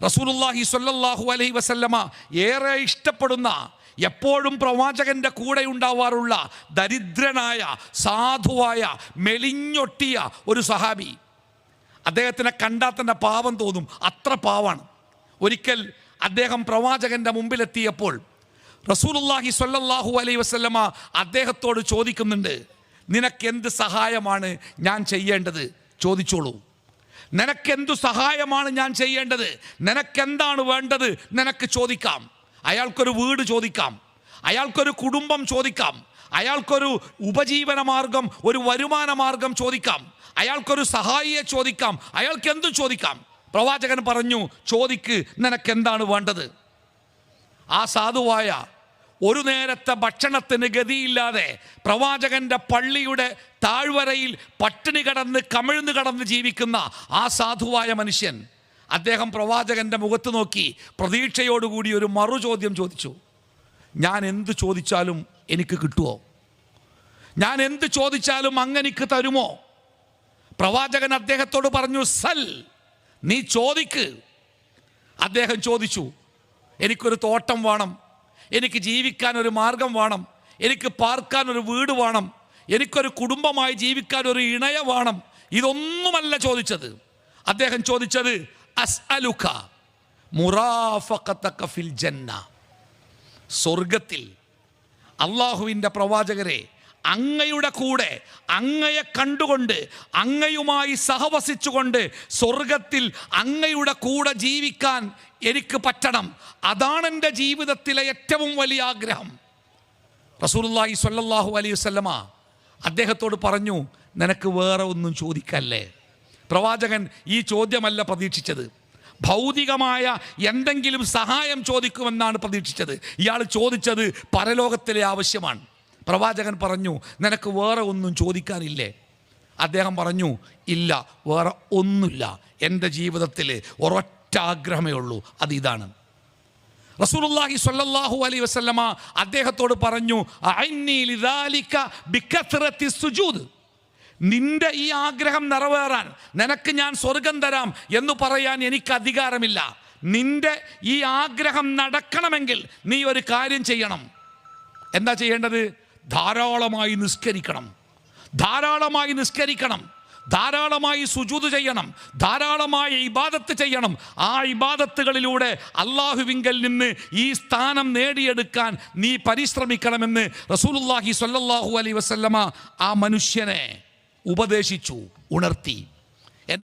റസൂലുള്ളാഹി സ്വല്ലല്ലാഹു അലൈഹി വസല്ലമ ഏറെ ഇഷ്ടപ്പെടുന്ന, എപ്പോഴും പ്രവാചകന്റെ കൂടെ ഉണ്ടാവാറുള്ള ദരിദ്രനായ, സാധുവായ, മെലിഞ്ഞൊട്ടിയ ഒരു സഹാബി. അദ്ദേഹത്തിനെ കണ്ടാൽ തന്നെ പാവം തോന്നും, അത്ര പാവാണ്. ഒരിക്കൽ അദ്ദേഹം പ്രവാചകന്റെ മുമ്പിലെത്തിയപ്പോൾ റസൂലുള്ളാഹി സ്വല്ലല്ലാഹു അലൈഹി വസല്ലമ അദ്ദേഹത്തോട് ചോദിക്കുന്നുണ്ട്, നിനക്കെന്ത് സഹായമാണ് ഞാൻ ചെയ്യേണ്ടത്? ചോദിച്ചോളൂ. നിനക്കെന്തു സഹായമാണ് ഞാൻ ചെയ്യേണ്ടത്? നിനക്കെന്താണ് വേണ്ടത്? നിനക്ക് ചോദിക്കാം. അയാൾക്കൊരു വീട് ചോദിക്കാം, അയാൾക്കൊരു കുടുംബം ചോദിക്കാം, അയാൾക്കൊരു ഉപജീവന മാർഗം, ഒരു വരുമാന മാർഗം ചോദിക്കാം, അയാൾക്കൊരു സഹായിയെ ചോദിക്കാം, അയാൾക്ക് എന്തും ചോദിക്കാം. പ്രവാചകൻ പറഞ്ഞു, ചോദിക്ക്, നിനക്കെന്താണ് വേണ്ടത്? ആ സാധുവായ, ഒരു നേരത്തെ ഭക്ഷണത്തിന് ഗതിയില്ലാതെ പ്രവാചകന്റെ പള്ളിയുടെ താഴ്വരയിൽ പട്ടിണി കിടന്ന് കമിഴ്ന്നു കിടന്ന് ജീവിക്കുന്ന ആ സാധുവായ മനുഷ്യൻ, അദ്ദേഹം പ്രവാചകന്റെ മുഖത്ത് നോക്കി പ്രതീക്ഷയോടുകൂടി ഒരു മറുചോദ്യം ചോദിച്ചു. ഞാൻ എന്ത് ചോദിച്ചാലും എനിക്ക് കിട്ടുമോ? ഞാൻ എന്ത് ചോദിച്ചാലും അങ്ങനെക്ക് തരുമോ? പ്രവാചകൻ അദ്ദേഹത്തോട് പറഞ്ഞു, സൽ, നീ ചോദിക്ക്. അദ്ദേഹം ചോദിച്ചു, എനിക്കൊരു തോട്ടം വേണം, എനിക്ക് ജീവിക്കാൻ ഒരു മാർഗം വേണം, എനിക്ക് പാർക്കാൻ ഒരു വീട് വേണം, എനിക്കൊരു കുടുംബമായി ജീവിക്കാൻ ഒരു ഇണയ വേണം. ഇതൊന്നുമല്ല ചോദിച്ചത്. അദ്ദേഹം ചോദിച്ചത്, അസ്അലുക മുറാഫഖതക ഫിൽ ജന്ന, സ്വർഗത്തിൽ അള്ളാഹുവിൻ്റെ പ്രവാചകരെ, അങ്ങയുടെ കൂടെ, അങ്ങയെ കണ്ടുകൊണ്ട്, അങ്ങയുമായി സഹവസിച്ചുകൊണ്ട് സ്വർഗത്തിൽ അങ്ങയുടെ കൂടെ ജീവിക്കാൻ എനിക്ക് പറ്റണം. അതാണ് എൻ്റെ ജീവിതത്തിലെ ഏറ്റവും വലിയ ആഗ്രഹം. റസൂലുള്ളാഹി സ്വല്ലല്ലാഹു അലൈഹി വസല്ലമ അദ്ദേഹത്തോട് പറഞ്ഞു, നിനക്ക് വേറെ ഒന്നും ചോദിക്കല്ലേ? പ്രവാചകൻ ഈ ചോദ്യമല്ല പ്രതീക്ഷിച്ചത്. ഭൗതികമായ എന്തെങ്കിലും സഹായം ചോദിക്കുമെന്നാണ് പ്രതീക്ഷിച്ചത്. ഇയാൾ ചോദിച്ചത് പരലോകത്തിലെ ആവശ്യമാണ്. പ്രവാചകൻ പറഞ്ഞു, നിനക്ക് വേറെ ഒന്നും ചോദിക്കാനില്ലേ? അദ്ദേഹം പറഞ്ഞു, ഇല്ല, വേറെ ഒന്നുമില്ല. എൻ്റെ ജീവിതത്തിൽ ഒരൊറ്റ ആഗ്രഹമേ ഉള്ളൂ, അത് ഇതാണ്. റസൂലുള്ളാഹി സ്വല്ലല്ലാഹു അലൈഹി വസല്ലമ അദ്ദേഹത്തോട് പറഞ്ഞു, അഇന്നി ലിദാലിക ബികത്റത്തി സുജൂദ്, നിന്റെ ഈ ആഗ്രഹം നിറവേറാൻ, നിനക്ക് ഞാൻ സ്വർഗം തരാം എന്ന് പറയാൻ എനിക്ക് അധികാരമില്ല. നിന്റെ ഈ ആഗ്രഹം നടക്കണമെങ്കിൽ നീ ഒരു കാര്യം ചെയ്യണം. എന്താ ചെയ്യേണ്ടത്? ധാരാളമായി നിസ്കരിക്കണം, ധാരാളമായി നിസ്കരിക്കണം, ധാരാളമായി സുജൂദ് ചെയ്യണം, ധാരാളമായി ഇബാദത്ത് ചെയ്യണം. ആ ഇബാദത്തുകളിലൂടെ അള്ളാഹുവിങ്കൽ നിന്ന് ഈ സ്ഥാനം നേടിയെടുക്കാൻ നീ പരിശ്രമിക്കണമെന്ന് റസൂലുള്ളാഹി സ്വല്ലല്ലാഹു അലൈഹി വസല്ലമ ആ മനുഷ്യനെ ഉപദേശിച്ചു, ഉണർത്തി.